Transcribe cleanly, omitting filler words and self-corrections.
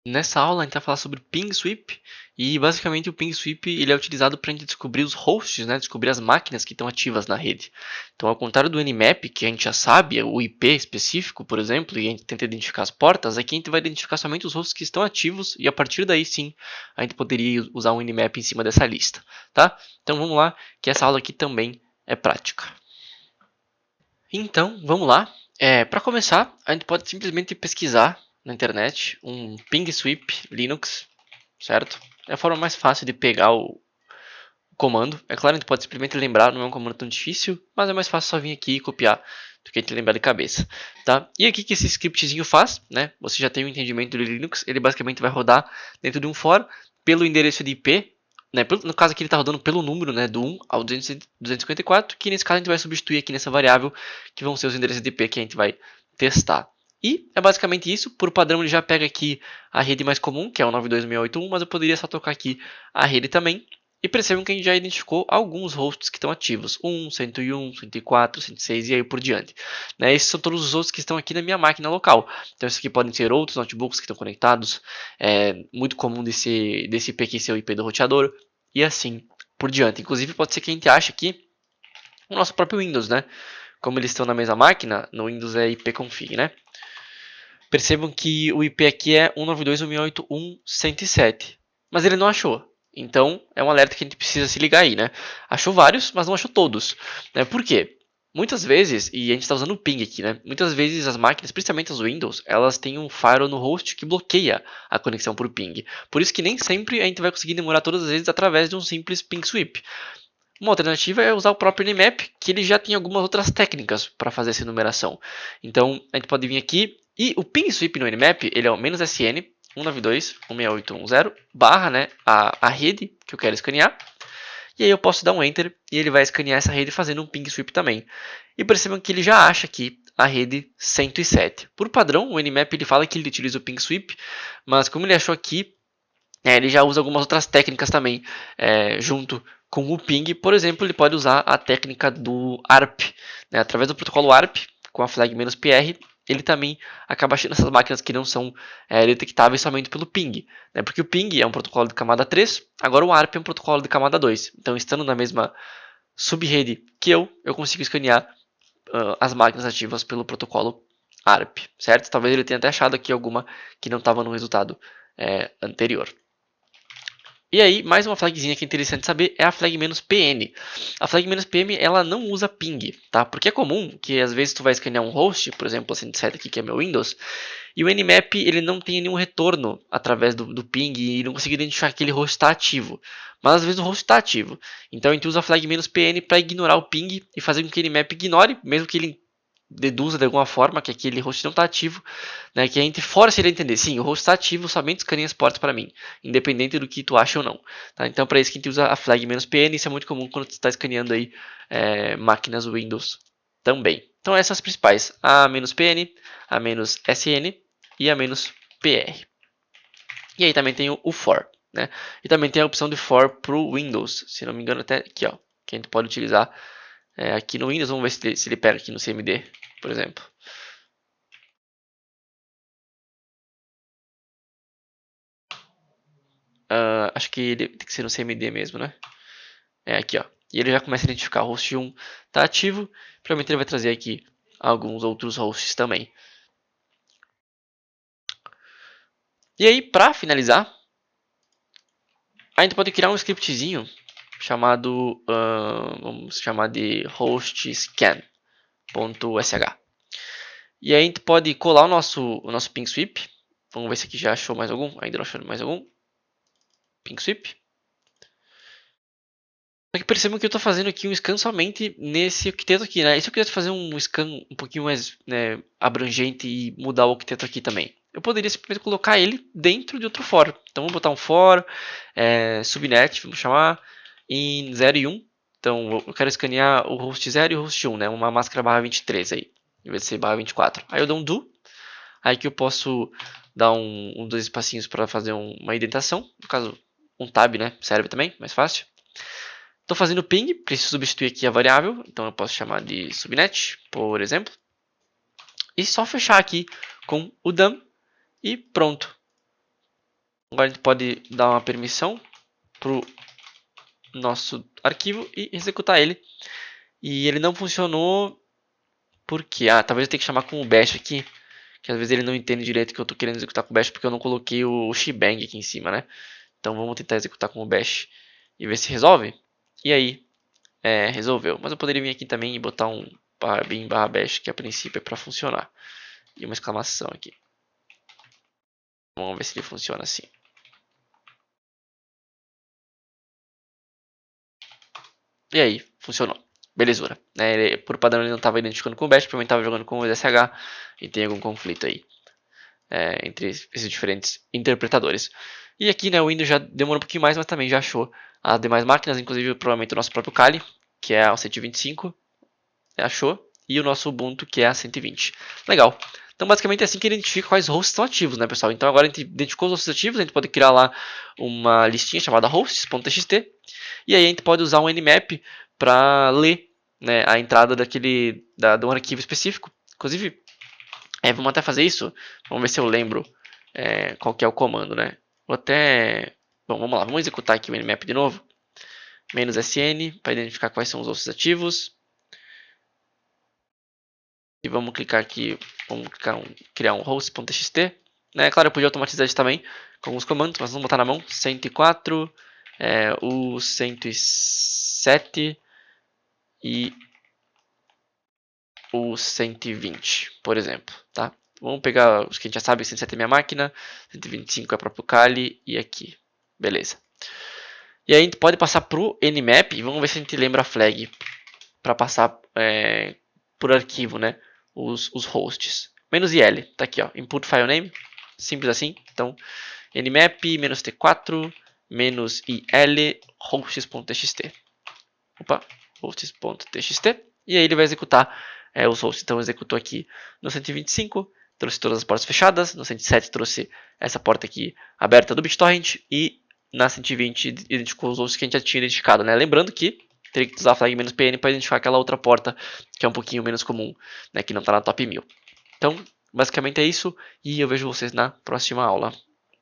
Nessa aula a gente vai falar sobre ping sweep e basicamente o ping sweep ele é utilizado para a gente descobrir os hosts, né? Descobrir as máquinas que estão ativas na rede. Então, ao contrário do Nmap, que a gente já sabe, o IP específico, por exemplo, e a gente tenta identificar as portas, aqui a gente vai identificar somente os hosts que estão ativos e a partir daí sim a gente poderia usar um Nmap em cima dessa lista, tá? Então vamos lá, que essa aula aqui também é prática. Então, vamos lá. Para começar, a gente pode simplesmente pesquisar na internet um ping sweep Linux, certo? É a forma mais fácil de pegar o comando. É claro, a gente pode simplesmente lembrar, não é um comando tão difícil, mas é mais fácil só vir aqui e copiar do que a gente lembrar de cabeça, tá? E aqui que esse scriptzinho faz, né? Você já tem um entendimento do Linux, ele basicamente vai rodar dentro de um for pelo endereço de IP, né? No caso aqui ele está rodando pelo número, né? Do 1 ao 254, que nesse caso a gente vai substituir aqui nessa variável, que vão ser os endereços de IP que a gente vai testar. E é basicamente isso. Por padrão ele já pega aqui a rede mais comum, que é o 92.168.1, mas eu poderia só tocar aqui a rede também. E percebam que a gente já identificou alguns hosts que estão ativos. 1, 101, 104, 106 e aí por diante. Né? Esses são todos os hosts que estão aqui na minha máquina local. Então esses aqui podem ser outros notebooks que estão conectados. É muito comum desse IP aqui ser o IP do roteador. E assim por diante. Inclusive pode ser que a gente ache aqui o nosso próprio Windows, né? Como eles estão na mesma máquina, no Windows é ipconfig, né? Percebam que o IP aqui é 192.168.1.107. Mas ele não achou. Então, é um alerta que a gente precisa se ligar aí, né? Achou vários, mas não achou todos. Né? Por quê? Muitas vezes, e a gente está usando o ping aqui, né? Muitas vezes as máquinas, principalmente as Windows, elas têm um firewall no host que bloqueia a conexão por ping. Por isso que nem sempre a gente vai conseguir demorar todas as vezes através de um simples ping sweep. Uma alternativa é usar o próprio Nmap, que ele já tem algumas outras técnicas para fazer essa enumeração. Então, a gente pode vir aqui e o ping sweep no Nmap, ele é o "-sn 192.168.1.0 barra, né, a rede que eu quero escanear. E aí eu posso dar um enter e ele vai escanear essa rede fazendo um ping sweep também. E percebam que ele já acha aqui a rede 107. Por padrão, o Nmap ele fala que ele utiliza o ping sweep, mas como ele achou aqui, ele já usa algumas outras técnicas também junto com o ping. Por exemplo, ele pode usar a técnica do ARP. Né? Através do protocolo ARP, com a flag "-pr, ele também acaba achando essas máquinas que não são detectáveis somente pelo ping. Né? Porque o ping é um protocolo de camada 3, agora o ARP é um protocolo de camada 2. Então, estando na mesma subrede que eu consigo escanear as máquinas ativas pelo protocolo ARP. Certo? Talvez ele tenha até achado aqui alguma que não estava no resultado anterior. E aí, mais uma flagzinha que é interessante saber é a flag "-pn". A flag "-pm" ela não usa ping, tá? Porque é comum que às vezes tu vai escanear um host, por exemplo, a 107 aqui que é meu Windows, e o Nmap ele não tem nenhum retorno através do ping e não consegue identificar que aquele host está ativo. Mas às vezes o host está ativo. Então a gente usa a flag "-pn" para ignorar o ping e fazer com que o Nmap ignore, mesmo que ele deduza de alguma forma que aquele host não está ativo, né, que a gente força ele a entender, sim, o host está ativo, somente escaneia as portas para mim, independente do que tu acha ou não. Tá? Então, para isso que a gente usa a flag "-pn", isso é muito comum quando tu está escaneando aí, máquinas Windows também. Então, essas são as principais, a "-pn", a "-sn" e a "-pr". E aí também tem o for. Né? E também tem a opção de for para o Windows, se não me engano até aqui, ó, que a gente pode utilizar aqui no Windows. Vamos ver se ele pega aqui no CMD, por exemplo. Acho que ele tem que ser no CMD mesmo, né? É aqui, ó. E ele já começa a identificar o host 1 está ativo. Provavelmente ele vai trazer aqui alguns outros hosts também. E aí, para finalizar, a gente pode criar um scriptzinho chamado, vamos chamar de host scan.sh. E aí a gente pode colar o nosso ping sweep. Vamos ver se aqui já achou mais algum. Ainda não achou mais algum. Ping sweep. Só que percebam que eu estou fazendo aqui um scan somente nesse octeto aqui, né? E se eu quisesse fazer um scan um pouquinho mais, né, abrangente e mudar o octeto aqui também? Eu poderia simplesmente colocar ele dentro de outro for. Então vamos botar um for, subnet, vamos chamar, em 0 e 1. Então eu quero escanear o host 0 e o host 1, né? Uma máscara barra 23 aí, em vez de ser barra 24. Aí eu dou um do, aí que eu posso dar dois espacinhos para fazer uma indentação. No caso, um tab, né? Serve também, mais fácil. Estou fazendo ping, preciso substituir aqui a variável, então eu posso chamar de subnet, por exemplo. E só fechar aqui com o done e pronto. Agora a gente pode dar uma permissão para o nosso arquivo e executar ele. E ele não funcionou porque, talvez eu tenha que chamar com o bash aqui, que às vezes ele não entende direito que eu estou querendo executar com o bash porque eu não coloquei o shebang aqui em cima, né? Então vamos tentar executar com o bash e ver se resolve. E aí, resolveu. Mas eu poderia vir aqui também e botar um bin/bash, que a princípio é para funcionar. E uma exclamação aqui. Vamos ver se ele funciona assim. E aí, funcionou. Belezura. Por padrão ele não estava identificando com o bash, provavelmente estava jogando com o SSH e tem algum conflito aí entre esses diferentes interpretadores. E aqui, né, o Windows já demorou um pouquinho mais, mas também já achou as demais máquinas, inclusive provavelmente o nosso próprio Kali, que é a 125, achou, e o nosso Ubuntu, que é a 120. Legal. Então, basicamente é assim que identifica quais hosts estão ativos, né, pessoal? Então, agora a gente identificou os hosts ativos, a gente pode criar lá uma listinha chamada hosts.txt, e aí a gente pode usar um nmap para ler, né, a entrada de um arquivo específico. Inclusive, vamos até fazer isso. Vamos ver se eu lembro qual que é o comando, né? Bom, vamos lá, vamos executar aqui o nmap de novo. "-sn, para identificar quais são os hosts ativos. E vamos clicar aqui, criar um host.txt. Né? Claro, eu podia automatizar isso também com alguns comandos, mas vamos botar na mão. 104, o 107 e o 120, por exemplo, tá? Vamos pegar os que a gente já sabe, 107 é minha máquina, 125 é o próprio Kali e aqui, beleza. E aí a gente pode passar para o nmap e vamos ver se a gente lembra a flag para passar por arquivo, né? Os hosts. "-il, tá aqui, ó, input file name, simples assim. Então, nmap "-t4 "-il hosts.txt. Opa, hosts.txt. E aí ele vai executar os hosts. Então executou aqui no 125, trouxe todas as portas fechadas. No 107 trouxe essa porta aqui aberta do BitTorrent. E na 120 identificou os hosts que a gente já tinha identificado, né? Lembrando que teria que usar a flag "-pn para identificar aquela outra porta que é um pouquinho menos comum, né? Que não está na top 1000. Então, basicamente é isso. E eu vejo vocês na próxima aula.